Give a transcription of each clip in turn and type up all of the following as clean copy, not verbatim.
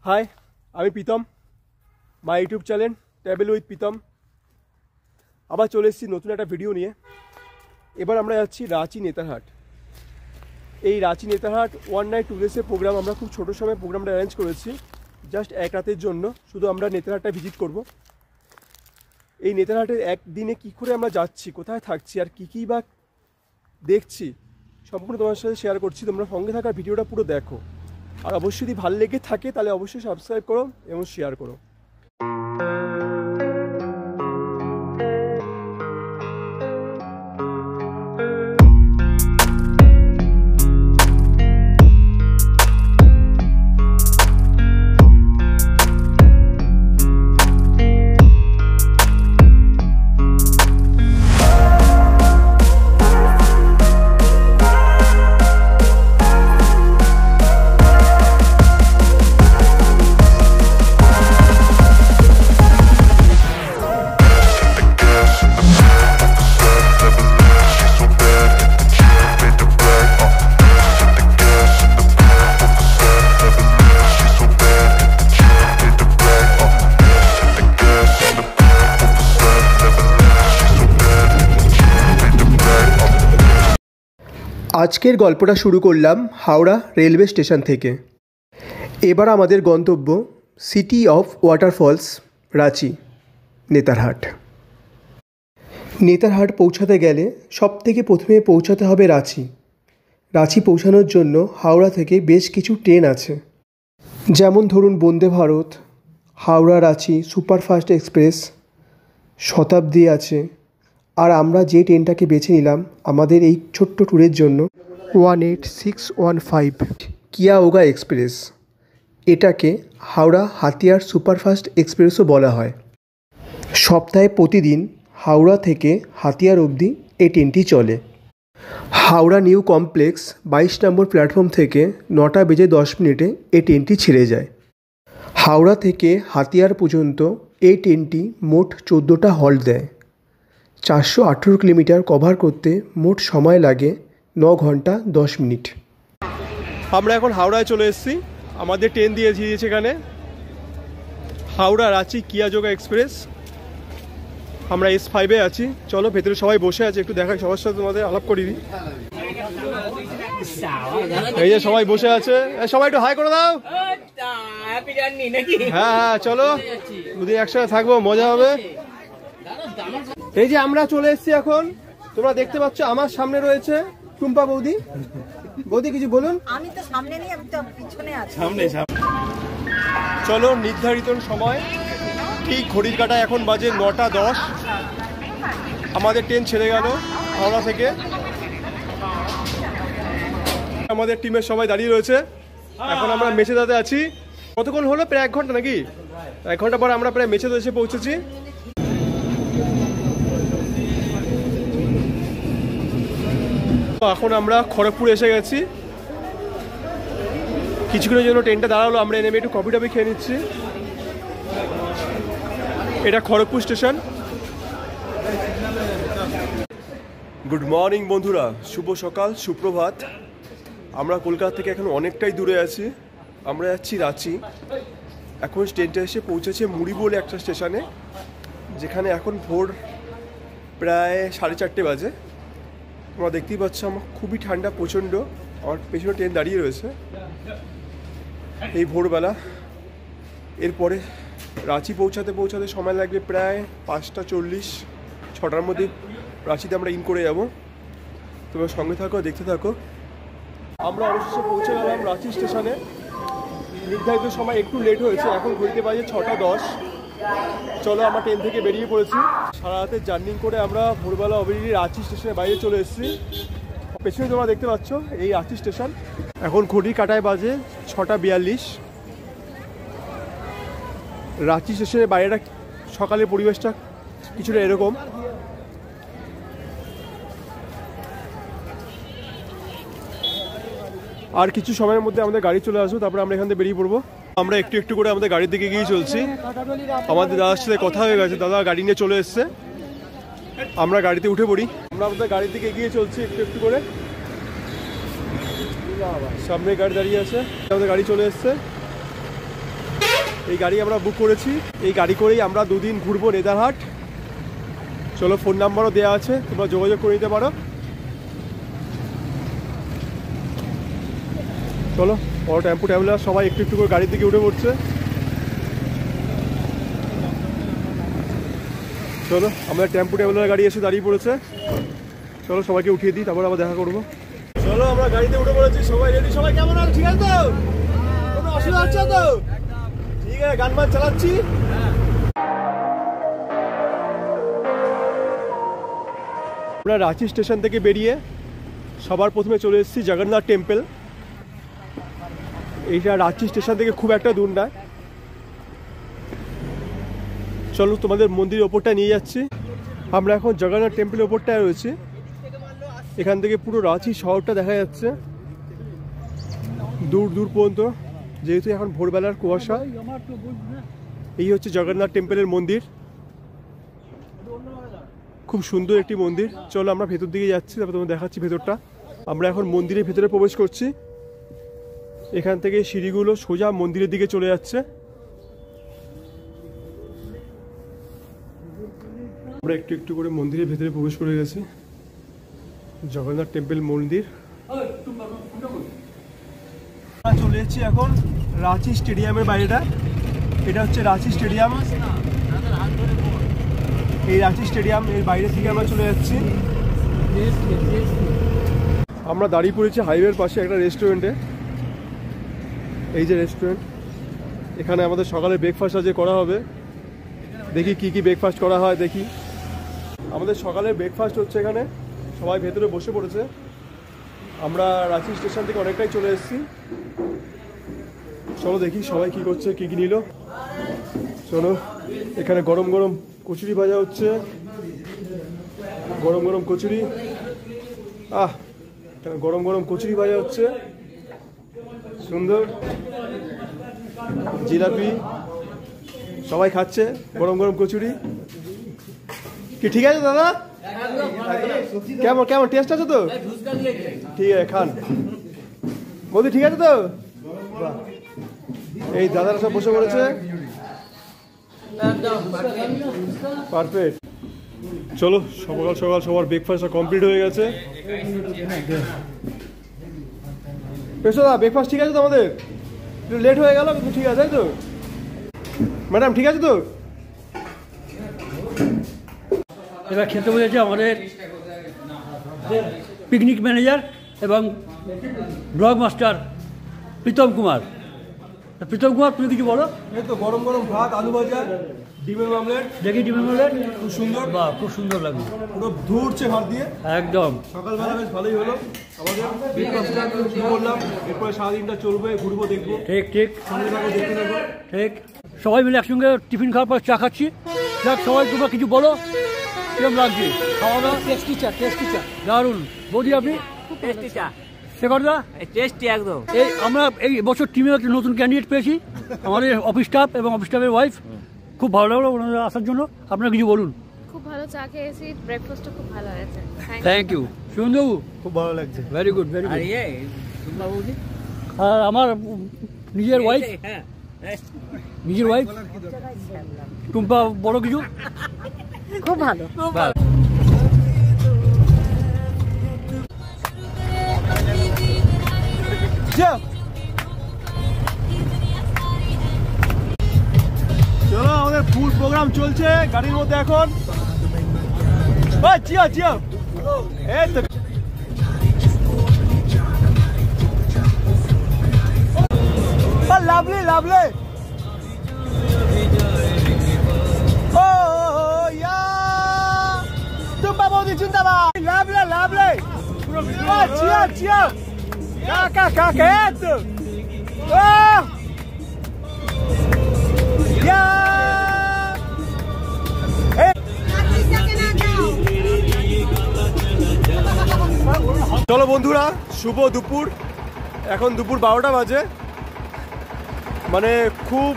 High, আমি Pritam, my YouTube channel travel with Pritam. আবার চলে এসেছি নতুন একটা ভিডিও নিয়ে। এবার আমরা যাচ্ছি রাঁচি নেতারহাট। এই রাঁচি নেতারহাট 1 নাইট 2 ডেজের প্রোগ্রাম। আমরা খুব ছোটো সময় প্রোগ্রামটা অ্যারেঞ্জ করেছি, জাস্ট এক রাতের জন্য। শুধু আমরা নেতারহাটটা ভিজিট করব। এই নেতারহাটের একদিনে কী করে আমরা যাচ্ছি, কোথায় থাকছি আর কী বা দেখছি, সম্পূর্ণ তোমার সাথে শেয়ার করছি। তোমরা সঙ্গে থাকা ভিডিওটা পুরো দেখো, আর অবশ্যই যদি ভালো লেগে থাকে তাহলে অবশ্যই সাবস্ক্রাইব করো এবং শেয়ার করো। আজকের গল্পটা শুরু করলাম হাওড়া রেলওয়ে স্টেশন থেকে। এবার আমাদের গন্তব্য city of waterfalls Ranchi Netarhat. Netarhat পৌঁছাতে গেলে সবথেকে প্রথমে পৌঁছাতে হবে রাঁচি। রাঁচি পৌঁছানোর জন্য হাওড়া থেকে বেশ কিছু ট্রেন আছে, যেমন ধরুন বন্দে ভারত, হাওড়া রাঁচি সুপারফাস্ট এক্সপ্রেস, শতাব্দী আছে। আর আমরা যে ট্রেনটাকে বেছে নিলাম আমাদের এই ছোট্ট ট্যুরের জন্য 18615 কিয়া ওগা এক্সপ্রেস। এটাকে হাওড়া হাতিয়ার সুপারফাস্ট এক্সপ্রেসও বলা হয়। সপ্তাহে প্রতিদিন হাওড়া থেকে হাতিয়ার অবধি এই ট্রেনটি চলে। হাওড়া নিউ কমপ্লেক্স 22 নম্বর প্ল্যাটফর্ম থেকে 9:10 এই ট্রেনটি ছেড়ে যায়। হাওড়া থেকে হাতিয়ার পর্যন্ত এই ট্রেনটি মোট 14টা হল্ট দেয়। 418 কিলোমিটার কভার করতে মোট সময় লাগে 9 ঘন্টা 10 মিনিট। আমরা এখন হাওড়ায় চলে এসেছি। আমাদের ট্রেন দিয়েছে এখানে হাওড়া রাঁচি কিয়া যোগা এক্সপ্রেস। আমরা S5-এ আছি। চলো, ভেতরে সবাই বসে আছে, একটু দেখাই, সবার সাথে তোমাদের আলাপ করি। এই যে সবাই বসে আছে, সবাই একটু হাই করে দাও। হ্যাঁ, চলো দুদিন একসাথে থাকবো, মজা হবে। এই যে আমরা চলে এসেছি এখন। তোমরা দেখতে পাচ্ছ আমার সামনে রয়েছে টুম্পা বৌদি। বৌদি কিছু বলুন। আমি তো সামনে নেই, আমি তো পিছনে আছি। চলো, নির্ধারিত সময় ঠিক ঘড়ির কাঁটায় এখন বাজে 9:10। আমাদের ট্রেন ছেড়ে গেল হাওড়া থেকে। আমাদের টিমের সবাই দাঁড়িয়ে রয়েছে। এখন আমরা মেছেদাতে আছি। কতক্ষণ হলো? প্রায় 1 ঘন্টা নাকি? 1 ঘন্টা পর আমরা প্রায় মেছেদা এসে পৌঁছেছি। এখন আমরা খড়গপুর এসে গেছি। কিছুক্ষণের জন্য ট্রেনটা দাঁড়ালো, আমরা নেমে একটু কফি টফি খেয়ে নিচ্ছি। এটা খড়গপুর স্টেশন। গুড মর্নিং বন্ধুরা, শুভ সকাল, সুপ্রভাত। আমরা কলকাতা থেকে এখন অনেকটাই দূরে আছি। আমরা যাচ্ছি রাঁচি। এখন ট্রেনটা এসে পৌঁছেছে মুড়ি বলে একটা স্টেশনে, যেখানে এখন ভোর প্রায় 4:30 বাজে। তোমরা দেখতেই পাচ্ছ আমার খুবই ঠান্ডা প্রচণ্ড। আমার পেছনে ট্রেন দাঁড়িয়ে রয়েছে এই ভোরবেলা। এরপরে রাঁচি পৌঁছাতে সময় লাগবে প্রায় 5:40। 6টার মধ্যে রাঁচিতে আমরা ইন করে যাব। তোমরা সঙ্গে থাকো, দেখতে থাকো। আমরা অবশেষে পৌঁছে গেলাম রাঁচি স্টেশনে। নির্ধারিত সময় একটু লেট হয়েছে, এখন ঘড়িতে বাজে 6:10। চলো, আমরা ট্রেন থেকে বেরিয়ে পড়েছি। সারা রাতে জার্নি করে আমরা ভোরবেলা অবধি রাঁচি স্টেশনের বাইরে চলে এসেছি। পেছনে তোমরা দেখতে পাচ্ছ এই রাঁচি স্টেশন। এখন ঘড়ির কাঁটায় বাজে 6:42। রাঁচি স্টেশনের বাইরেটা সকালের পরিবেশটা কিছুটা এরকম। আর কিছু সময়ের মধ্যে আমাদের গাড়ি চলে আসবো, তারপরে আমরা এখান থেকে বেরিয়ে পড়বো। আমরা একটু একটু করে আমাদের গাড়ির দিকে গিয়ে চলছি। আমাদের দাদার সাথে কথা হয়ে গেছে, দাদা গাড়ি নিয়ে চলে এসছে। আমরা গাড়িতে উঠে পড়ি। আমরা আমাদের গাড়ির দিকে এগিয়ে চলছি একটু একটু করে। সামনে গাড়ি দাঁড়িয়ে আছে, আমাদের গাড়ি চলে এসছে। এই গাড়ি আমরা বুক করেছি। এই গাড়ি করেই আমরা 2 দিন ঘুরবো নেদারহাট। চলো, ফোন নাম্বারও দেওয়া আছে, তোমরা যোগাযোগ করে নিতে পারো। চলো, বড় টেম্পো ট্রাভেলার সবাই একটু একটু করে গাড়ির দিকে উঠে পড়ছে। চলো, আমাদের টেম্পো ট্রাভেলার গাড়ি এসে দাঁড়িয়ে পড়েছে। চলো, সবাইকে উঠিয়ে দিই, তারপর আবার দেখা করবো। চলো, আমরা গাড়িতে উঠে পড়েছি, সবাই রেডি। সবাই কেমন আছে? ঠিক আছে তো? কোনো অসুবিধা হচ্ছে তো? ঠিক আছে, গান বান চালাচ্ছি। আমরা রাঁচি স্টেশন থেকে বেরিয়ে সবার প্রথমে চলে এসেছি জগন্নাথ টেম্পল। এইটা রাঁচি স্টেশন থেকে খুব একটা দূর নয়। চলো, তোমাদের মন্দিরের ওপরটা নিয়ে যাচ্ছি। আমরা এখন জগন্নাথ টেম্পলের ওপরটায় রয়েছি। এখান থেকে পুরো রাঁচি শহরটা দেখা যাচ্ছে দূর দূর পর্যন্ত, যেহেতু এখন ভোরবেলার কুয়াশা। এই হচ্ছে জগন্নাথ টেম্পলের মন্দির, খুব সুন্দর একটি মন্দির। চলো, আমরা ভেতর দিকে যাচ্ছি, তারপর তোমাদের দেখাচ্ছি ভেতরটা। আমরা এখন মন্দিরের ভেতরে প্রবেশ করছি। এখান থেকে সিঁড়িগুলো সোজা মন্দিরের দিকে চলে যাচ্ছে। আমরা একটু একটু করে মন্দিরের ভেতরে প্রবেশ করে গেছি। জগন্নাথ টেম্পল মন্দির। চলে এসেছি এখন রাঁচি স্টেডিয়ামের বাইরেটা। এটা হচ্ছে রাঁচি স্টেডিয়াম। এই রাঁচি স্টেডিয়াম এর বাইরে থেকে আমরা চলে যাচ্ছি। আমরা দাঁড়িয়ে পড়েছি হাইওয়ের পাশে একটা রেস্টুরেন্টে। এই যে রেস্টুরেন্ট, এখানে আমাদের সকালে ব্রেকফাস্ট আজকে করা হবে। দেখি কি কি ব্রেকফাস্ট করা হয় দেখি। আমাদের সকালে ব্রেকফাস্ট হচ্ছে এখানে। সবাই ভেতরে বসে পড়েছে। আমরা রাঁচি স্টেশন থেকে অনেকটাই চলে এসেছি। চলো দেখি সবাই কি করছে, কি কি নিল। চলো, এখানে গরম গরম কচুরি ভাজা হচ্ছে। গরম গরম কচুরি। এখানে গরম গরম কচুরি ভাজা হচ্ছে, সুন্দর। জিলাপি, সবাই খাচ্ছে গরম গরম কচুরি। কি ঠিক আছে দাদা? কেমন কেমন টেস্ট আছে তো? ঠিক আছে, খান। বৌদি ঠিক আছে তো? এই দাদারা সব বসে পড়েছে, পারফেক্ট। চলো, সকাল সকাল সবার ব্রেকফাস্ট কমপ্লিট হয়ে গেছে। পেশোদা, ব্রেকফাস্ট ঠিক আছে তো আমাদের? একটু লেট হয়ে গেল কিন্তু ঠিক আছে, তাই তো? ম্যাডাম ঠিক আছে তো? এবার খেতে বসেছে আমাদের পিকনিক ম্যানেজার এবং ব্লগ মাস্টার প্রীতম কুমার। প্রীতম কুমার, তুমি কিছু বলো। এই তো গরম গরম ভাত, আলু ভাজা, ডিমের অমলেট। দেখি ডিমের অমলেট, খুব সুন্দর। বাহ, খুব সুন্দর লাগলো, পুরো ধুরছে ভাত দিয়ে একদম। সকালবেলা বেশ ভালোই হলো আমাদের ব্রেকফাস্টটা শুরু করলাম। এরপরে সারাদিনটা চলবে, ঘুরবো, দেখবো। ঠিক ঠিক সঙ্গে থাকো, দেখতে থাকো। ঠিক। সবাই মিলে একসঙ্গে টিফিন খাওয়ার পর চা খাচ্ছি। যাক, সবাই তোমরা কিছু বলো, কিরম লাগছে খাওয়া দাওয়া? টেস্টি চা, টেস্টি চা, দারুণ। বৌদি, আপনি? টেস্টি চা, শেখরদা? টেস্টি একদম। আমরা এই বছর টিমে একটা নতুন ক্যান্ডিডেট পেয়েছি, আমাদের অফিস স্টাফ এবং অফিস স্টাফের ওয়াইফ। খুব ভালো লাগলো ওনাদের আসার জন্য। আপনারা কিছু বলুন। খুব ভালো চা খেয়েছি, ব্রেকফাস্টটা খুব ভালো হয়েছে। Thank you. সুন্দরবাবু? খুব ভালো লাগছে। ভেরি গুড, ভেরি আর গুড। তোমরা বৌদি? আর আমার নিজের ওয়াইফ, হ্যাঁ, নিজের ওয়াইফ টুম্পা, বড় কিছু? খুব ভালো। চলো, আমাদের ফুড প্রোগ্রাম চলছে গাড়ির মধ্যে এখন। চিয়া চিয়া, এই তো লাভলি লাভলি। ও ইয়া, টুম্পা বৌদি জিন্দাবাদ। লাভলি লাভলি, চিয়া চিয়া, কাকা কাকা, এই তো। চলো বন্ধুরা, শুভ দুপুর। এখন দুপুর 12টা বাজে। মানে খুব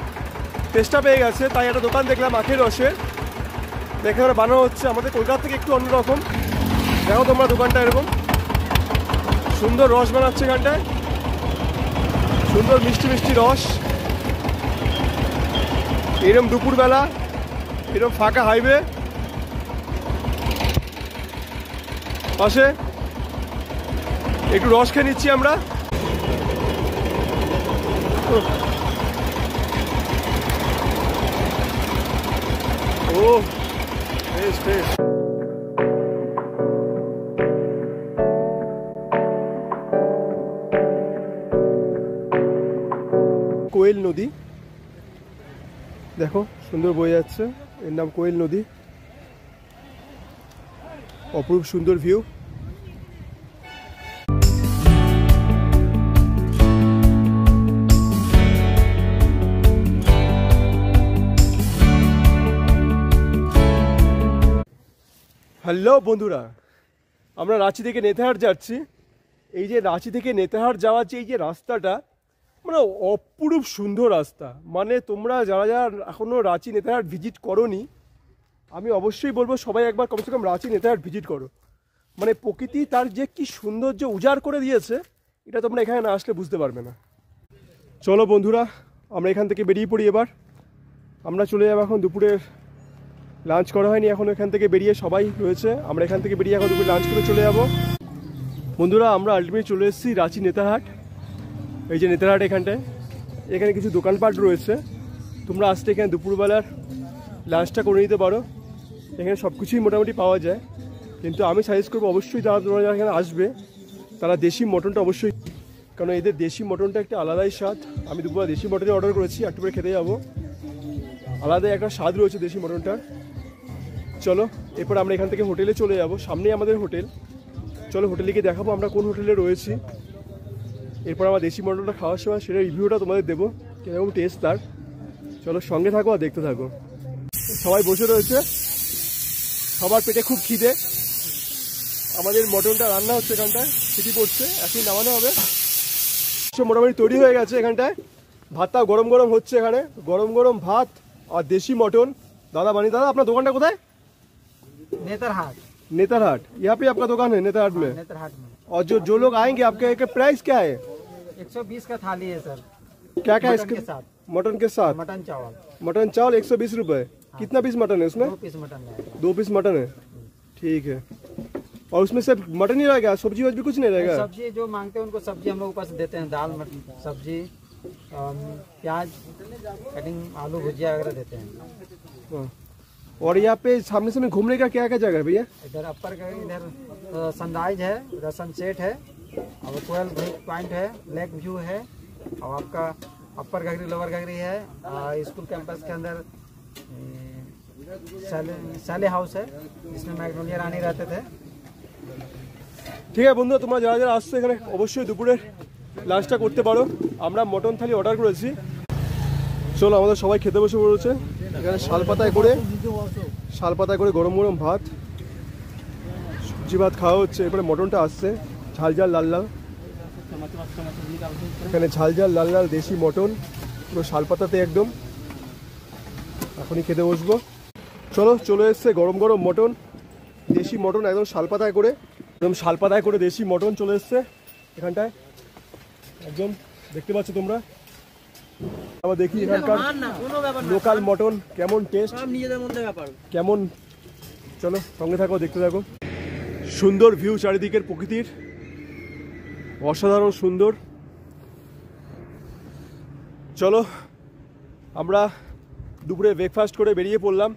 চেষ্টা পেয়ে গেছে, তাই একটা দোকান দেখলাম আখের রসের। এখানে বানানো হচ্ছে আমাদের কলকাতা থেকে একটু অন্যরকম। দেখো তোমরা দোকানটা, এরকম সুন্দর রস বানাচ্ছে এখানটায়, সুন্দর মিষ্টি মিষ্টি রস। এরম দুপুরবেলা এরম ফাঁকা হাইওয়ে পাশে একটু রস খেয়ে নিচ্ছি আমরা। ও বেশ বেশ। কোয়েল নদী দেখো সুন্দর বয়ে যাচ্ছে, এর নাম কোয়েল নদী। অপরূপ সুন্দর ভিউ। হ্যালো বন্ধুরা, আমরা রাঁচি থেকে নেতাহাট যাচ্ছি। এই যে রাঁচি থেকে নেতাহাট যাওয়ার যে এই যে রাস্তাটা, মানে অপরূপ সুন্দর রাস্তা। মানে তোমরা যারা যারা এখনও রাঁচি নেতাহাট ভিজিট করোনি, আমি অবশ্যই বলবো সবাই একবার কমসে কম রাঁচি নেতাহাট ভিজিট করো। মানে প্রকৃতি তার যে কি সৌন্দর্য উজাড় করে দিয়েছে, এটা তোমরা এখানে না আসলে বুঝতে পারবে না। চলো বন্ধুরা, আমরা এখান থেকে বেরিয়ে পড়ি। এবার আমরা চলে যাবো, এখন দুপুরের লাঞ্চ করা হয়নি, এখন এখান থেকে বেরিয়ে সবাই রয়েছে, আমরা এখান থেকে বেরিয়ে এখন দুপুরে লাঞ্চ করে চলে যাব। বন্ধুরা আমরা আলটিমেট চলে এসেছি রাঁচি নেতারহাট। এই যে নেতারহাট, এখানটায় এখানে কিছু দোকানপাট রয়েছে, তোমরা আসতে এখানে দুপুরবেলার লাঞ্চটা করে নিতে পারো। এখানে সব কিছুই মোটামুটি পাওয়া যায়, কিন্তু আমি সাজেস্ট করবো অবশ্যই তোমরা যারা এখানে আসবে তারা দেশি মটনটা অবশ্যই, কারণ এদের দেশি মটনটা একটা আলাদাই স্বাদ। আমি দুপুরে দেশি মটনই অর্ডার করেছি, একটু করে খেতে যাবো। আলাদাই একটা স্বাদ রয়েছে দেশি মটনটার। চলো এরপর আমরা এখান থেকে হোটেলে চলে যাব, সামনেই আমাদের হোটেল। চলো হোটেলে গিয়ে দেখাবো আমরা কোন হোটেলে রয়েছি। এরপর আমার দেশি মটনটা খাওয়ার সময় সেটা রিভিউটা তোমাদের দেবো, কিরকম টেস্ট তার। চলো সঙ্গে থাকো আর দেখতে থাকো। সবাই বসে রয়েছে, সবার পেটে খুব খিদে। আমাদের মটনটা রান্না হচ্ছে এখানটায়, সিটি পড়ছে, এখনই নামানো হবে। মোটামুটি তৈরি হয়ে গেছে এখানটায়। ভাতটা গরম গরম হচ্ছে, এখানে গরম গরম ভাত আর দেশি মটন। দাদা বানিয়ে, दादा अपना दुकान कोথায়? नेतरहाट। नेतरहाट, यहाँ पे आपका दुकान है नेतरहाट में? नेतरहाट में। और जो लोग आएंगे आपके प्राइस क्या है? 120 का थाली है सर। क्या क्या है मटन इसके के साथ। मटन के साथ? मटन चावल। मटन चावल 120 रुपए। कितना पीस मटन है उसमें? 2 पीस मटन है। 2 पीस मटन है, ठीक है। और उसमें सिर्फ मटन ही रहेगा, सब्जी वब्जी कुछ नहीं रहेगा? सब्जी जो मांगते हैं उनको सब्जी हम लोग ऊपर से देते हैं, दाल सब्जी, प्याज कटिंग, आलू भुजिया वगैरह देते हैं। हाँ। और यहाँ पे सामने से घूमने का क्या क्या जगह है भैया? इधर अपर का इधर सनराइज है, इधर सनसेट है, और 12 पॉइंट है, लेक व्यू है, और आपका अपर घगरी लोअर घगरी है। स्कूल कैंपस के अंदर साले हाउस है, जिसमें मैग्नोलिया रानी रहते थे। ঠিক আছে বন্ধু, তোমরা যারা যারা আসছো এখানে অবশ্যই দুপুরের লাঞ্চটা করতে পারো। আমরা মটন থালি অর্ডার করেছি। চলো আমাদের সবাই খেতে বসে পড়েছে। এখানে শালপাতায় করে গরম গরম ভাত, সবজি ভাত খাওয়া হচ্ছে। এরপরে মটনটা আসছে ঝাল ঝাল লাল লাল, এখানে ঝাল ঝাল লাল লাল দেশি মটন, পুরো শালপাতাতে একদম। এখনই খেতে বসবো। চলো চলে এসছে গরম গরম মটন, দেশি মটন, একদম শালপাতায় করে দেশি মটন চলে এসছে এখানটায়, একদম দেখতে পাচ্ছ তোমরা। আবার দেখি এখানকার লোকাল মটন কেমন টেস্ট, কেমন। চলো সঙ্গে থাকো, দেখতে থাকো। সুন্দর ভিউ চারিদিকের, প্রকৃতির অসাধারণ সুন্দর। চলো আমরা দুপুরে ব্রেকফাস্ট করে বেরিয়ে পড়লাম।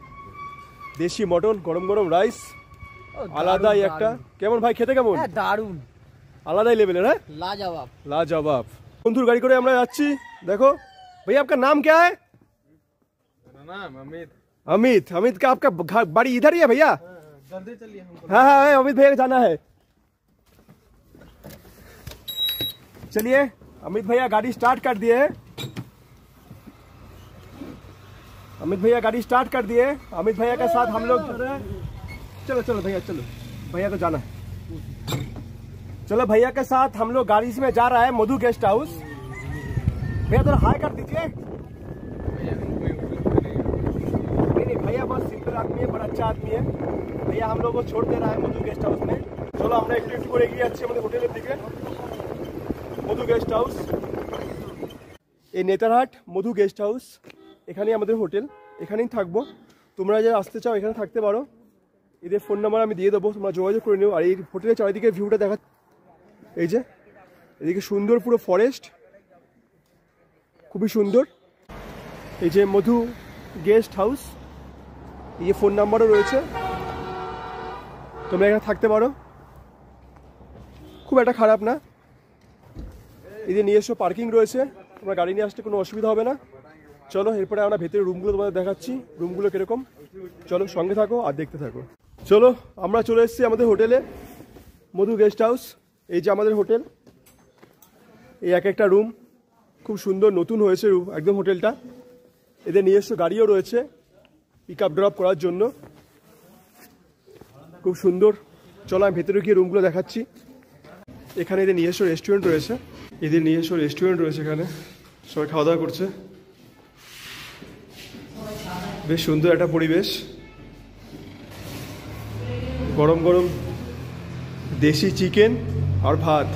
দেশি মটন, গরম গরম রাইস, আলাদাই একটা। কেমন ভাই খেতে কেমন? দারুন, আলাদাই লেভেলের। হ্যাঁ, लाजवाब। लाजवाब। बंधुर गाड़ी করে আমরা যাচ্ছি। देखो भैया आपका नाम क्या है? मेरा नाम अमित। अमित का आपका बाड़ी इधर ही है भैया? जल्दी चलिए, हमको हाँ अमित भैया जाना है। चलिए अमित भैया गाड़ी स्टार्ट कर दिए। अमित भैया के साथ हम लोग चलो भैया, चलो भैया को जाना है। चलो भैया के साथ हम लोग गाड़ी में जा रहा है मधु गेस्ट हाउस। भैया थोड़ा हाई कर दीजिए। नहीं भैया बहुत सिंपल आदमी है, बड़ा अच्छा आदमी है भैया। हम लोग को छोड़ दे रहा है मधु गेस्ट हाउस में। चलो আমরা একটু করে এগিয়ে যাচ্ছি আমাদের হোটেলের দিকে। মধু গেস্ট হাউস, এই নেতারহাট মধু গেস্ট হাউস। এখানেই আমাদের হোটেল, এখানেই থাকবো। তোমরা যারা আসতে চাও এখানে থাকতে পারো, এদের ফোন নাম্বার আমি দিয়ে দেবো, তোমরা যোগাযোগ করে নিও। আর এই হোটেলের চারিদিকে ভিউটা দেখা, এই যে এদিকে সুন্দর পুরো ফরেস্ট, খুবই সুন্দর। এই যে মধু গেস্ট হাউস, এই ফোন নাম্বারও রয়েছে, তোমরা এখানে থাকতে পারো, খুব একটা খারাপ না। এই যে নিজস্ব পার্কিং রয়েছে, তোমরা গাড়ি নিয়ে আসতে কোনো অসুবিধা হবে না। চলো এরপরে আমরা ভেতরে রুমগুলো তোমাদের দেখাচ্ছি, রুমগুলো কীরকম। চলো সঙ্গে থাকো আর দেখতে থাকো। চলো আমরা চলে এসেছি আমাদের হোটেলে, মধু গেস্ট হাউস। এই যে আমাদের হোটেল, এই এক একটা রুম খুব সুন্দর, নতুন হয়েছে রুম একদম হোটেলটা। এদের নিজস্ব গাড়িও রয়েছে পিক আপ ড্রপ করার জন্য, খুব সুন্দর। চলো আমি ভেতরে গিয়ে রুমগুলো দেখাচ্ছি। এখানে এদের নিজস্ব রেস্টুরেন্ট রয়েছে, এখানে সবাই খাওয়া দাওয়া করছে, বেশ সুন্দর একটা পরিবেশ। গরম গরম দেশি চিকেন আর ভাত,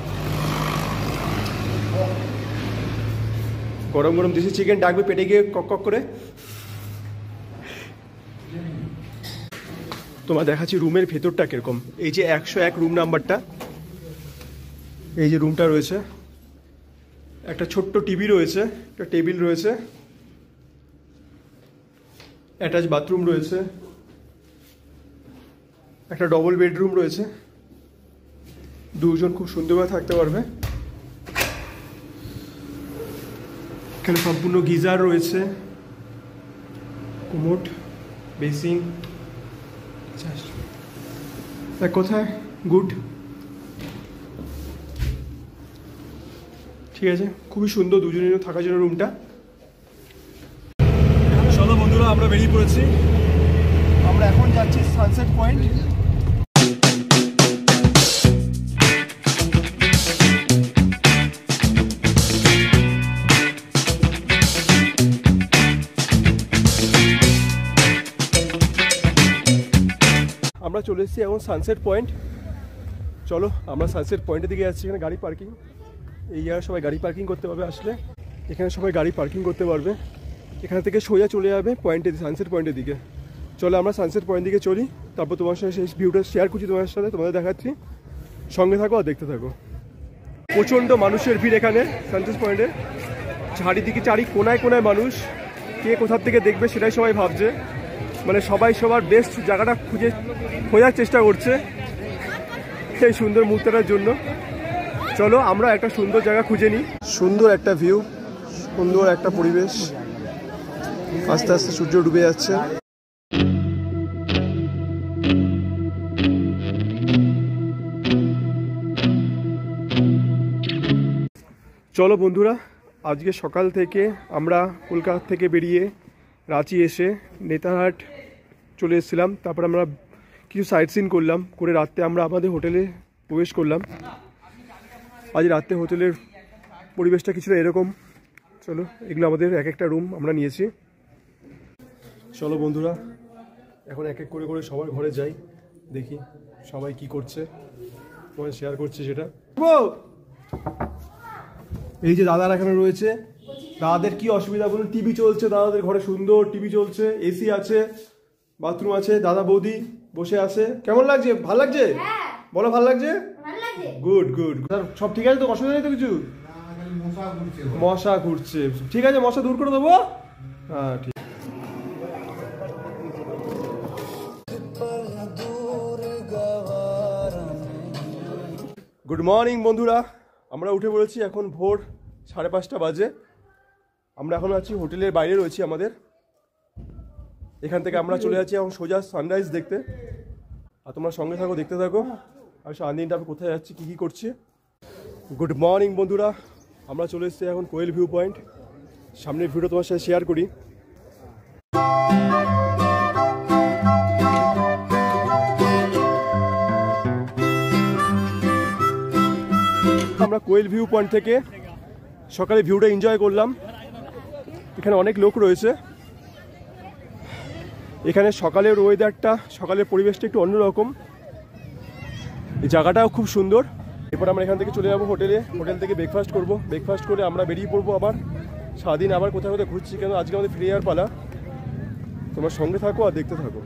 গরম গরম দেশি চিকেন ডাকবে পেটে গিয়ে কক কক করে। তোমার দেখাচ্ছি রুমের ভেতরটা কিরকম। এই যে 101 রুম নাম্বারটা, এই যে রুমটা রয়েছে, একটা ছোট্ট টিভি রয়েছে, একটা টেবিল রয়েছে, অ্যাটাচ বাথরুম রয়েছে, একটা ডবল বেডরুম রয়েছে, দুজন খুব সুন্দরভাবে থাকতে পারবে। এখানে সম্পূর্ণ গিজার রয়েছে, কোমোড, বেসিন, এক কথায় গুড। ঠিক আছে, খুবই সুন্দর দুজনের থাকার জন্য রুমটা। চলো বন্ধুরা আমরা বেরিয়ে পড়েছি, আমরা এখন যাচ্ছি সানসেট পয়েন্ট। আমরা চলে এসেছি এখন সানসেট পয়েন্ট। চলো আমরা সানসেট পয়েন্টের দিকে যাচ্ছি। এখানে গাড়ি পার্কিং, এই জায়গায় সবাই গাড়ি পার্কিং করতে পারবে, আসলে এখানে সবাই গাড়ি পার্কিং করতে পারবে। এখান থেকে সোজা চলে যাবে পয়েন্টের, সানসেট পয়েন্টের দিকে। চলো আমরা সানসেট পয়েন্ট দিকে চলি, তারপর তোমার সাথে সেই ভিউটা শেয়ার করছি, তোমার সাথে তোমাদের দেখাচ্ছি, সঙ্গে থাকো আর দেখতে থাকো। প্রচণ্ড মানুষের ভিড় এখানে সানসেট পয়েন্টে, চারিদিকে চারি কোনায় কোনায় মানুষ, কে কোথার থেকে দেখবে সেটাই সবাই ভাবছে, মানে সবাই সবার বেস্ট জায়গাটা খোঁজার চেষ্টা করছে এই সুন্দর মুহূর্তটার জন্য। চলো আমরা একটা সুন্দর জায়গা খুঁজে নিই। সুন্দর একটা ভিউ, সুন্দর একটা পরিবেশ, আস্তে আস্তে সূর্য ডুবে যাচ্ছে। চলো বন্ধুরা, আজকে সকাল থেকে আমরা কলকাতা থেকে বেরিয়ে রাঁচি এসে নেতারহাট চলে এসেছিলাম, তারপর আমরা কিছু সাইট সিন করলাম, করে রাত্রে আমরা আমাদের হোটেলে প্রবেশ করলাম। আজ রাত্রে হোটেলের পরিবেশটা কিছুটা এরকম। চলো এগুলো আমাদের এক একটা রুম আমরা নিয়েছি। চলো বন্ধুরা এখন এক এক করে করে সবার ঘরে যাই, দেখি সবাই কি করছে, তোমায় শেয়ার করছে সেটা। এই যে দাদারা এখানে রয়েছে, দাদাদের কি অসুবিধা বলুন? টিভি চলছে, দাদাদের ঘরে সুন্দর টিভি চলছে, এসি আছে, বাথরুম আছে, দাদা বৌদি বসে আছে। কেমন লাগছে? ভাল লাগছে? বলো ভাল লাগছে? Good good. সব ঠিক আছে তো, অসুবিধা নেই তো কিছু? মশা ঘুরছে, ঠিক আছে মশা দূর করে দেবো। হ্যাঁ ঠিক। গুড মর্নিং বন্ধুরা, আমরা উঠে পড়েছি, এখন ভোর 5:30 বাজে। আমরা এখন আছি হোটেলের বাইরে রয়েছি আমাদের, এখান থেকে আমরা চলে যাচ্ছি এখন সোজা সানরাইজ দেখতে। আর তোমরা সঙ্গে থাকো, দেখতে থাকো, আর সারাদিনটা আমি কোথায় যাচ্ছি, কী কী করছি। গুড মর্নিং বন্ধুরা, আমরা চলে এসেছি এখন কোয়েল ভিউ পয়েন্ট। সামনের ভিডিও তোমার সাথে শেয়ার করি। আমরা কোয়েল ভিউ পয়েন্ট থেকে সকালে ভিউটা এনজয় করলাম। এখানে অনেক লোক রয়েছে, এখানে সকালের ওয়েদারটা, সকালের পরিবেশটা একটু অন্যরকম, এই জায়গাটাও খুব সুন্দর। এরপর আমরা এখান থেকে চলে যাবো হোটেলে, হোটেল থেকে ব্রেকফাস্ট করব, ব্রেকফাস্ট করে আমরা বেরিয়ে পড়বো আবার সারাদিন আবার কোথাও কোথাও ঘুরছি, কেন আজকে আমাদের ফিরে যাওয়ার পালা। তোমার সঙ্গে থাকো আর দেখতে থাকো।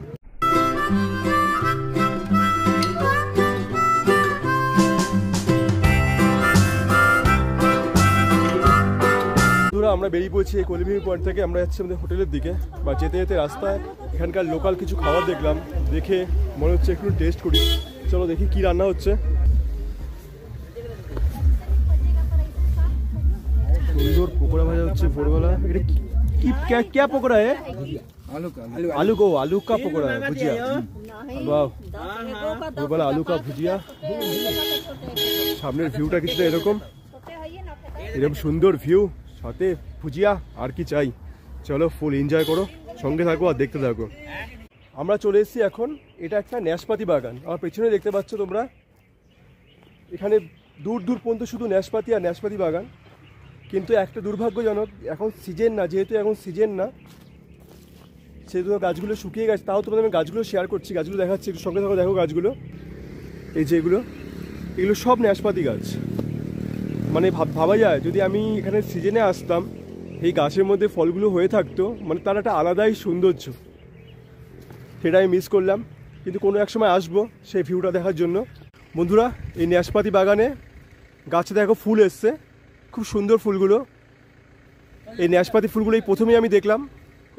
আমরা বেরিয়ে পড়ছি এই কলিভিউ পয়েন্ট থেকে। আমরা যাচ্ছি আমাদের হোটেলের দিকে, বা যেতে যেতে রাস্তায় এখানকার লোকাল কিছু খাবার দেখলাম, দেখে মনে হচ্ছে একটু টেস্ট করি। চলো দেখি কি রান্না হচ্ছে। সুন্দর পকোড়া ভাজা হচ্ছে ভোরবেলা। এটা কি क्या पकौड़ा है? आलू का पकौड़ा है, भुजिया। वाह, ভোরবেলা আলু কা ভুজিয়া। সামনের ভিউটা কিছুটা এরকম সুন্দর ভিউ, সাথে ভুজিয়া, আর কি চাই। চলো ফুল এনজয় করো, সঙ্গে থাকো আর দেখতে থাকো। আমরা চলে এসেছি এখন, এটা একটা ন্যাশপাতি বাগান। আমার পেছনে দেখতে পাচ্ছ তোমরা, এখানে দূর দূর পর্যন্ত শুধু ন্যাশপাতি আর ন্যাশপাতি বাগান। কিন্তু একটা দুর্ভাগ্যজনক, এখন সিজন না, যেহেতু এখন সিজন না, সেহেতু গাছগুলো শুকিয়ে গেছে। তাও তোমাদের আমি গাছগুলো শেয়ার করছি, গাছগুলো দেখাচ্ছি, একটু সঙ্গে থাকো। দেখো গাছগুলো, এই যে এগুলো সব ন্যাশপাতি গাছ। মানে ভাবা যায় যদি আমি এখানে সিজনে আসতাম, এই গাছের মধ্যে ফলগুলো হয়ে থাকতো, মানে তার একটা আলাদাই সৌন্দর্য। সেটা আমি মিস করলাম, কিন্তু কোনো এক সময় আসবো সেই ভিউটা দেখার জন্য। বন্ধুরা, এই ন্যাশপাতি বাগানে গাছে দেখো ফুল এসছে, খুব সুন্দর ফুলগুলো। এই ন্যাশপাতি ফুলগুলো এই প্রথমেই আমি দেখলাম,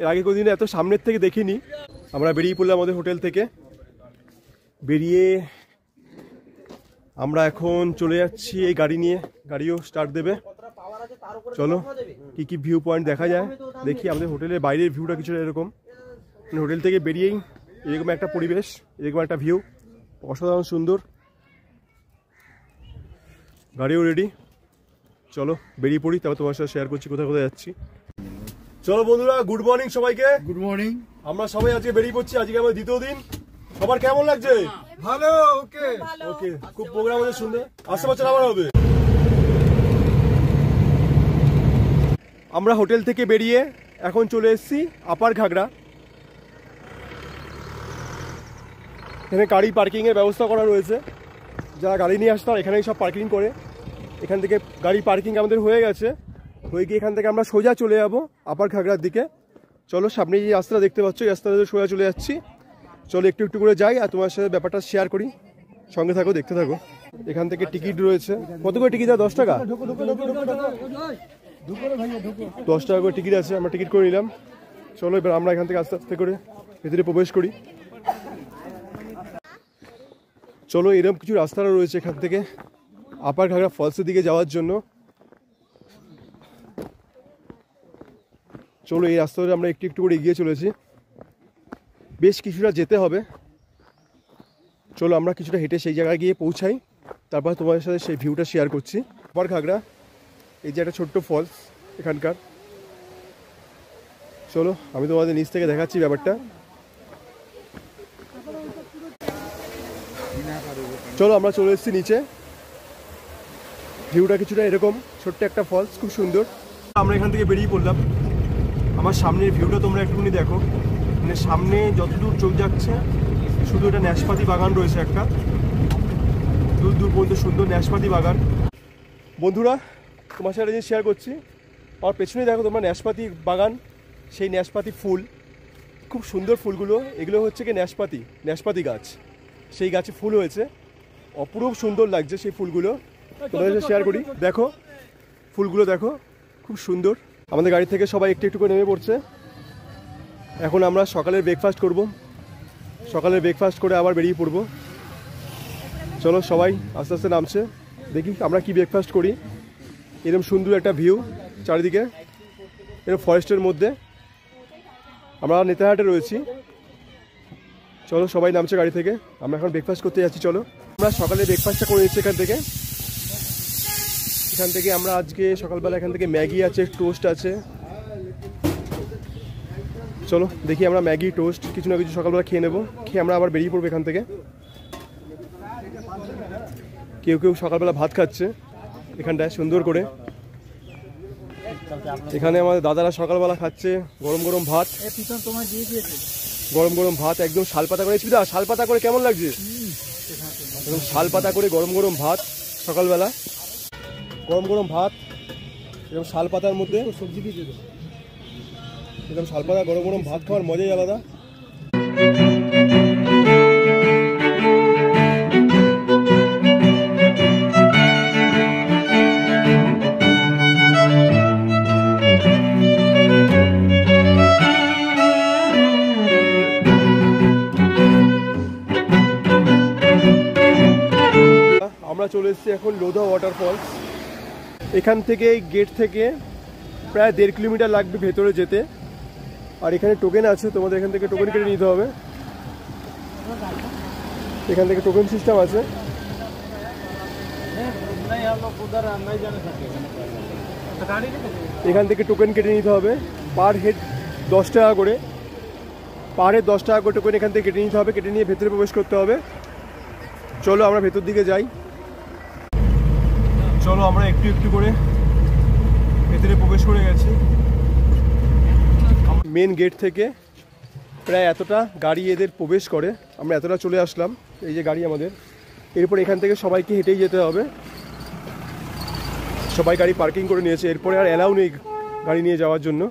এর আগে কোনোদিন এত সামনের থেকে দেখিনি। আমরা বেরিয়ে পড়লাম আমাদের হোটেল থেকে। বেরিয়ে আমরা এখন চলে যাচ্ছি এই গাড়ি নিয়ে, গাড়িও স্টার্ট দেবে। চলো কি কি ভিউ পয়েন্ট দেখা যায় দেখি। আমাদের হোটেলের বাইরের ভিউটা কিছুটা এরকম, হোটেল থেকে বেরিয়েই এরকম একটা পরিবেশ, এরকম একটা ভিউ, অসাধারণ সুন্দর। গাড়িও রেডি, চলো বেরিয়ে পড়ি, তারপর তোমার সাথে শেয়ার করছি কোথায় কোথায় যাচ্ছি। চলো বন্ধুরা, গুড মর্নিং সবাইকে। Good morning. আমরা সবাই আজকে বেরিয়ে পড়ছি, আজকে আমাদের দ্বিতীয় দিন। সবার কেমন লাগছে? ভালো, ওকে ওকে, খুব প্রোগ্রাম হচ্ছে শুনলে, আসতে বছর আবার হবে। আমরা হোটেল থেকে বেরিয়ে এখন চলে এসেছি আপার ঘাগড়া। এখানে গাড়ি পার্কিংয়ের ব্যবস্থা করা রয়েছে, যারা গাড়ি নিয়ে আসতে এখানেই সব পার্কিং করে। এখান থেকে গাড়ি পার্কিং আমাদের হয়ে গেছে, হয়ে গিয়ে এখান থেকে আমরা সোজা চলে যাবো আপার ঘাগড়ার দিকে। চলো সামনে যে রাস্তাটা দেখতে পাচ্ছ, এই রাস্তাটা সোজা চলে যাচ্ছি। চলো একটু একটু করে যাই আর তোমার সাথে ব্যাপারটা শেয়ার করি, সঙ্গে থাকো, দেখতে থাকো। এখান থেকে টিকিট রয়েছে, কত করে টিকিট? 10 টাকা। 10 টাকা করে টিকিট আছে, আমরা টিকিট করে নিলাম। চলো এবার আমরা এখান থেকে আস্তে আস্তে করে ভেতরে প্রবেশ করি। চলো, এরকম কিছু রাস্তাটা রয়েছে এখান থেকে আপার ঘাগড়া ফলসের দিকে যাওয়ার জন্য। চলো এই রাস্তা ধরে আমরা একটু একটু করে এগিয়ে চলেছি, বেশ কিছুটা যেতে হবে। চলো আমরা কিছুটা হেঁটে সেই জায়গায় গিয়ে পৌঁছাই, তারপর তোমাদের সাথে সেই ভিউটা শেয়ার করছি। আপার ঘাগড়া, এই যে একটা ছোট্ট ফলস এখানকার। চলো আমি তোমাদের নিচ থেকে দেখাচ্ছি ব্যাপারটা। চলো আমরা চলে এসেছি নিচে, ভিউটা কিছুটা এরকম, ছোট্ট একটা ফলস, খুব সুন্দর। আমরা এখান থেকে বেরিয়ে পড়লাম। আমার সামনের ভিউটা তোমরা একটুখানি দেখো, মানে সামনে যতদূর চোখ যাচ্ছে শুধু এটা ন্যাশপাতি বাগান রয়েছে, একটা দূর দূর পর্যন্ত সুন্দর ন্যাশপাতি বাগান। বন্ধুরা, তোমার সাথে জিনিস শেয়ার করছি, আমার পেছনে দেখো তোমরা ন্যাশপাতি বাগান, সেই ন্যাশপাতি ফুল, খুব সুন্দর ফুলগুলো। এগুলো হচ্ছে কি ন্যাশপাতি গাছ, সেই গাছে ফুল হয়েছে, অপরূপ সুন্দর লাগছে সেই ফুলগুলো। তোমাদের সাথে শেয়ার করি, দেখো ফুলগুলো দেখো, খুব সুন্দর। আমাদের গাড়ি থেকে সবাই একটু একটু করে নেমে পড়ছে। এখন আমরা সকালের ব্রেকফাস্ট করব, সকালের ব্রেকফাস্ট করে আবার বেরিয়ে পড়ব। চলো সবাই আস্তে আস্তে নামছে, দেখি আমরা কি ব্রেকফাস্ট করি। এরকম সুন্দর একটা ভিউ চারিদিকে, এরকম ফরেস্টের মধ্যে। আমরা নেতারহাটে রয়েছি। চলো সবাই নামছে গাড়ি থেকে, আমরা এখন ব্রেকফাস্ট করতে যাচ্ছি। চলো আমরা সকালে ব্রেকফাস্টটা করে নিচ্ছি এখান থেকে আমরা আজকে সকালবেলা এখান থেকে ম্যাগি আছে, টোস্ট আছে। চলো দেখি আমরা ম্যাগি টোস্ট কিছু না কিছু সকালবেলা খেয়ে নেবো, খেয়ে আমরা আবার বেরিয়ে পড়বো এখান থেকে। কেউ কেউ সকালবেলা ভাত খাচ্ছে এখানটায় সুন্দর করে। এখানে আমাদের দাদারা সকালবেলা খাচ্ছে গরম গরম ভাত, গরম গরম ভাত একদম শালপাতা করে। শালপাতা করে কেমন লাগছে? একদম শালপাতা করে গরম গরম ভাত সকালবেলা, গরম গরম ভাত। এরকম শাল পাতার মধ্যে সবজি দিয়ে দেবো, এরকম শাল পাতা গরম গরম ভাত খাওয়ার মজাই আলাদা। আমরা চলে এসেছি এখন লোধা ওয়াটারফলস। এখান থেকে গেট থেকে প্রায় 1.5 কিলোমিটার লাগবে ভেতরে যেতে। আর এখানে টোকেন আছে, তোমাদের এখান থেকে টোকেন কেটে নিতে হবে। এখান থেকে টোকেন সিস্টেম আছে। এখান থেকে টোকেন কেটে নিতে হবে, পার হেড 10 টাকা করে, পার হেড 10 টাকা করে টোকেন এখান থেকে কেটে নিতে হবে। কেটে নিয়ে ভেতরে প্রবেশ করতে হবে। চলো আমরা ভেতর দিকে যাই। চলো আমরা একটু একটু করে ভেতরে প্রবেশ করে গেছি। মেন গেট থেকে প্রায় এতটা গাড়ি এদের প্রবেশ করে, আমরা এতটা চলে আসলাম। এই যে গাড়ি আমাদের, এরপর এখান থেকে সবাইকে হেঁটেই যেতে হবে। সবাই গাড়ি পার্কিং করে নিয়েছে, এরপরে আর অ্যালাউ নেই গাড়ি নিয়ে যাওয়ার জন্য।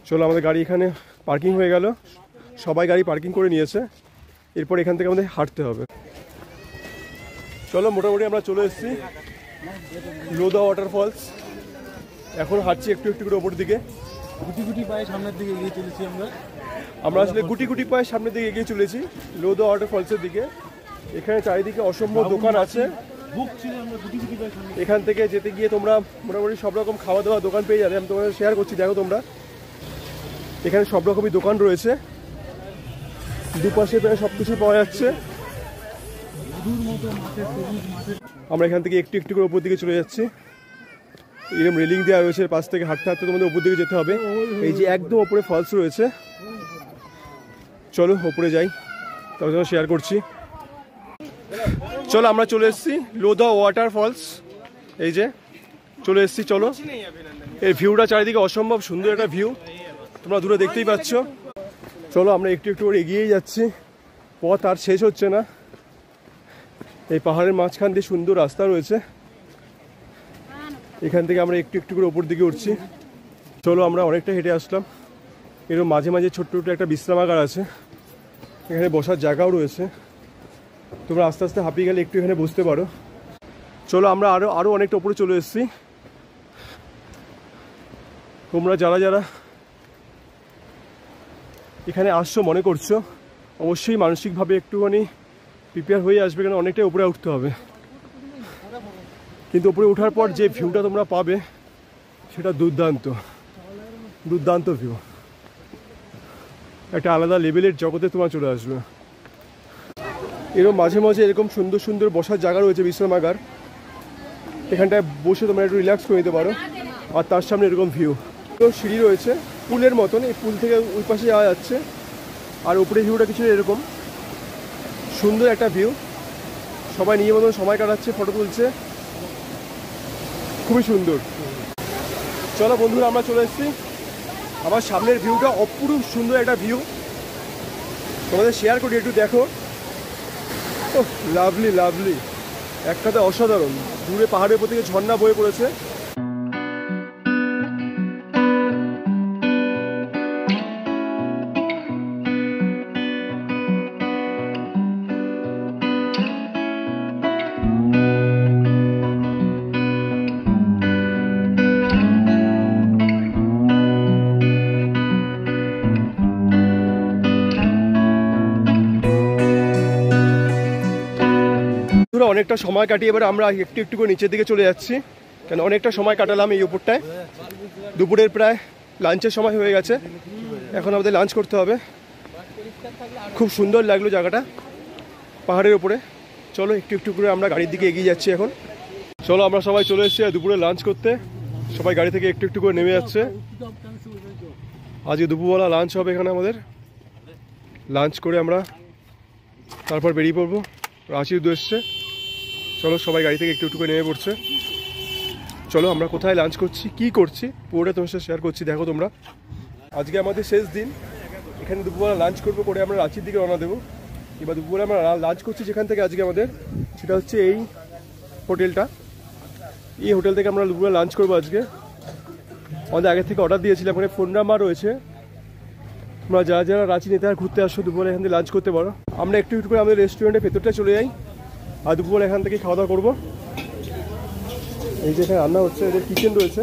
চলো আমাদের গাড়ি এখানে পার্কিং হয়ে গেল, সবাই গাড়ি পার্কিং করে নিয়েছে। এরপর এখান থেকে আমাদের হাঁটতে হবে। চলো মোটামুটি আমরা চলে এসেছি লোধা ওয়াটারফলস। এখন হাঁটছি একটু একটু করে ওপর দিকে, গুটি গুটি পায়ে সামনের দিকে এগিয়ে চলেছি আমরা আসলে গুটি গুটি পায়ে সামনের দিকে এগিয়ে চলেছি লোধা ওয়াটারফলসের দিকে। এখানে চারিদিকে অসম্ভব দোকান আছে। এখান থেকে যেতে গিয়ে তোমরা মোটামুটি সব রকম খাওয়া দাওয়া দোকান পেয়ে যাবে। আমি তোমাদের শেয়ার করছি, দেখো তোমরা এখানে সব রকমই দোকান রয়েছে, দুপাশে প্রায় সব কিছু পাওয়া যাচ্ছে। আমরা এখান থেকে একটু একটু করে উপর দিকে চলে যাচ্ছি। এরকম রেলিং দেওয়া রয়েছে, পাশ থেকে হাঁটতে হাঁটতে তোমাদের উপর দিকে যেতে হবে। এই যে একদম ওপরে ফলস রয়েছে, চলো ওপরে যাই, তবে তোমার শেয়ার করছি। চলো আমরা চলে এসেছি লোধা ওয়াটারফলস। এই যে চলে এসেছি, চলো। এই ভিউটা চারিদিকে অসম্ভব সুন্দর একটা ভিউ, তোমরা দূরে দেখতেই পাচ্ছ। চলো আমরা একটু একটু করে এগিয়েই যাচ্ছি, পথ আর শেষ হচ্ছে না। এই পাহাড়ের মাঝখান দিয়ে সুন্দর রাস্তা রয়েছে, এখান থেকে আমরা একটু একটু করে ওপর দিকে উঠছি। চলো আমরা অনেকটা হেঁটে আসলাম। এরকম মাঝে মাঝে ছোট্ট ছোট্ট একটা বিশ্রামাগার আছে, এখানে বসার জায়গাও রয়েছে। তোমরা আস্তে আস্তে হাঁপিয়ে গেলে একটু এখানে বসতে পারো। চলো আমরা আরও অনেকটা উপরে চলে এসেছি। তোমরা যারা যারা এখানে আসছো মনে করছো, অবশ্যই মানসিকভাবে একটুখানি প্রিপেয়ার হয়ে আসবে, কেন অনেকটাই উপরে উঠতে হবে। কিন্তু উপরে ওঠার পর যে ভিউটা তোমরা পাবে সেটা দুর্দান্ত, দুর্দান্ত ভিউ। একটা আলাদা লেভেলের জগতে তোমার চলে আসবে। এরকম মাঝে মাঝে এরকম সুন্দর সুন্দর বসার জায়গা রয়েছে, বিশ্রামাগার। এখানটায় বসে তোমরা একটু রিল্যাক্স করে নিতে পারো। আর তার সামনে এরকম ভিউ, তো সিঁড়ি রয়েছে পুলের মতন, এই পুল থেকে ওই পাশে যাওয়া যাচ্ছে। আর উপরে ভিউটা কিছু এরকম সুন্দর একটা ভিউ। সবাই নিজের মতন সময় কাটাচ্ছে, ফটো তুলছে, খুবই সুন্দর। চলো বন্ধুরা আমরা চলে এসেছি। আমার সামনের ভিউটা অপরূপ সুন্দর একটা ভিউ, তোমাদের শেয়ার করি, একটু দেখো। ও লাভলি লাভলি, এক কথায় অসাধারণ। দূরে পাহাড়ের উপর থেকে ঝর্ণা বয়ে পড়েছে। অনেকটা সময় কাটিয়ে এবার আমরা একটু একটু করে নিচের দিকে চলে যাচ্ছি, কেন অনেকটা সময় কাটালাম এই উপরটায়। দুপুরের প্রায় লাঞ্চের সময় হয়ে গেছে, এখন আমাদের লাঞ্চ করতে হবে। খুব সুন্দর লাগলো জায়গাটা পাহাড়ের উপরে। চলো একটু একটু করে আমরা গাড়ির দিকে এগিয়ে যাচ্ছি এখন। চলো আমরা সবাই চলে এসেছি দুপুরে লাঞ্চ করতে। সবাই গাড়ি থেকে একটু একটু করে নেমে যাচ্ছে। আজকে দুপুরবেলা লাঞ্চ হবে এখানে আমাদের। লাঞ্চ করে আমরা তারপর বেরিয়ে পড়বো রাঁচির উদ্দেশ্যে। চলো সবাই গাড়ি থেকে একটু একটু করে নেমে পড়ছে। চলো আমরা কোথায় লাঞ্চ করছি, কি করছি, পুরোটা তোমার সাথে শেয়ার করছি, দেখো তোমরা। আজকে আমাদের শেষ দিন, এখানে দুপুরবেলা লাঞ্চ করবো, করে আমরা রাঁচির দিকে রওনা দেবো। এবার দুপুরে আমরা লাঞ্চ করছি যেখান থেকে আজকে আমাদের, সেটা হচ্ছে এই হোটেলটা। এই হোটেল থেকে আমরা দুপুরে লাঞ্চ করবো আজকে। আমাদের আগে থেকে অর্ডার দিয়েছিলাম, এখানে ফোন নাম্বার রয়েছে, তোমরা যারা যারা রাঁচি নেতার ঘুরতে আসো দুপুরে এখান থেকে লাঞ্চ করতে পারো। আমরা একটু একটু করে আমাদের রেস্টুরেন্টের ভেতরটা চলে যাই আর দুপুরে এখান থেকে খাওয়া দাওয়া করবো। এই যে এখানে রান্না হচ্ছে, এদের কিচেন রয়েছে,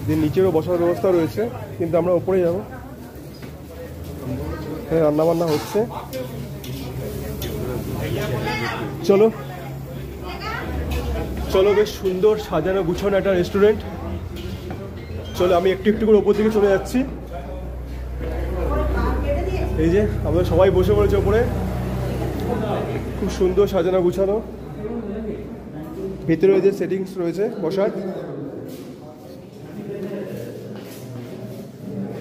এদের নিচেরও বসার ব্যবস্থা রয়েছে, কিন্তু আমরা উপরে যাবো। এখানে রান্না বান্না হচ্ছে, চলো চলো। বেশ সুন্দর সাজানো গুছানো একটা রেস্টুরেন্ট। চলো আমি একটু একটু করে ওপর দিকে চলে যাচ্ছি। এই যে আমরা সবাই বসে পড়েছে ওপরে, খুব সুন্দর সাজানো গুছানো। ভিতরে যে সেটিংস রয়েছে বসার,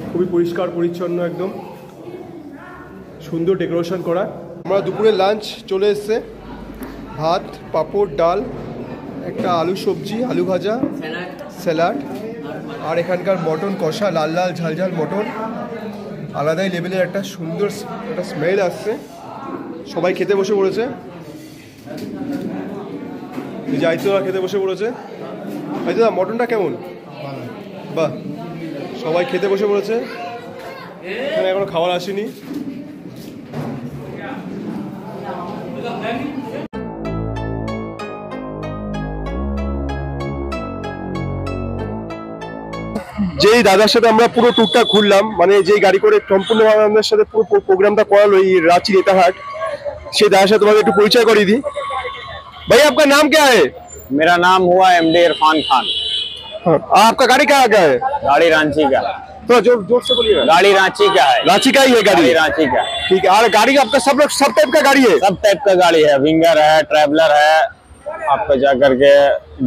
খুবই পরিষ্কার পরিচ্ছন্ন, একদম সুন্দর ডেকোরেশন করা। আমরা দুপুরে লাঞ্চ চলে এসছে, ভাত, পাঁপড়, ডাল, একটা আলু সবজি, আলু ভাজা, স্যালাড, আর এখানকার মটন কষা, লাল লাল ঝাল ঝাল মটন, আলাদাই লেভেলের একটা সুন্দর একটা স্মেল আসছে। সবাই খেতে বসে পড়েছে, জাইতোরা খেতে বসে পড়েছে। জাইতোদা মটনটা কেমন? বাহ, সবাই খেতে বসে পড়েছে। এখানে এখনো খাবার আসেনি। যেই দাদার সাথে আমরা পুরো ট্যুরটা ঘুরলাম, মানে যেই গাড়ি করে সম্পূর্ণভাবে আমাদের সাথে পুরো প্রোগ্রামটা করালো এই রাঁচি नेताहाट, সেই দাদার সাথে তোমাকে একটু পরিচয় করিয়ে দিই। भाई आपका नाम क्या है? मेरा नाम हुआ एमडी इरफान खान। हाँ, आपका गाड़ी कहाँ का है? गाड़ी रांची का। तो जोर जोर से बोलिए। गाड़ी रांची का है। रांची का ही है गाड़ी? रांची का। ठीक है। और गाड़ी आपका सब टाइप का गाड़ी है? सब टाइप का गाड़ी है, विंगर है, ट्रैवलर है, आपको जाकर के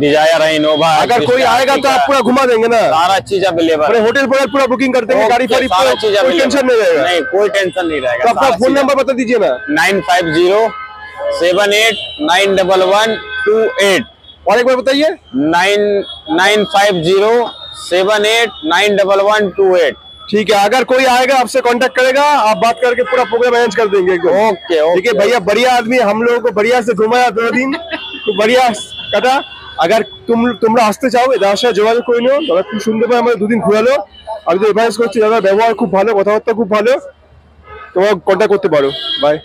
डिजायर है, इनोवा है। अगर कोई आएगा तो आप पूरा घुमा देंगे ना? सारा चीज अवेलेबल है। होटल पर पूरा बुकिंग कर देंगे, गाड़ी फाड़ी सारा चीज कोई टेंशन नहीं रहेगा? नहीं, कोई टेंशन नहीं रहेगा। तो आपका फोन नंबर बता दीजिए ना। 9507811128। और एक बार बताइए। 9507811128। ठीक है, अगर कोई आएगा आपसे कांटेक्ट करेगा, आप बात करके पूरा प्रोग्राम अरेंज कर देंगे। ओके ठीक है भैया, बढ़िया आदमी, हम लोगों को बढ़िया से घुमाया 2 दिन, तो बढ़िया কাটা। अगर তোমরা আসতে চাও এদের সাথে যোগাযোগ করে নিও, দাদা খুব সুন্দরভাবে আমাদের 2 দিন ঘোরালো। আমি তো এডভাইস করছি, দাদার ব্যবহার খুব ভালো, কথাবার্তা খুব ভালো, তোমরা কন্ট্যাক্ট করতে পারো। বাই।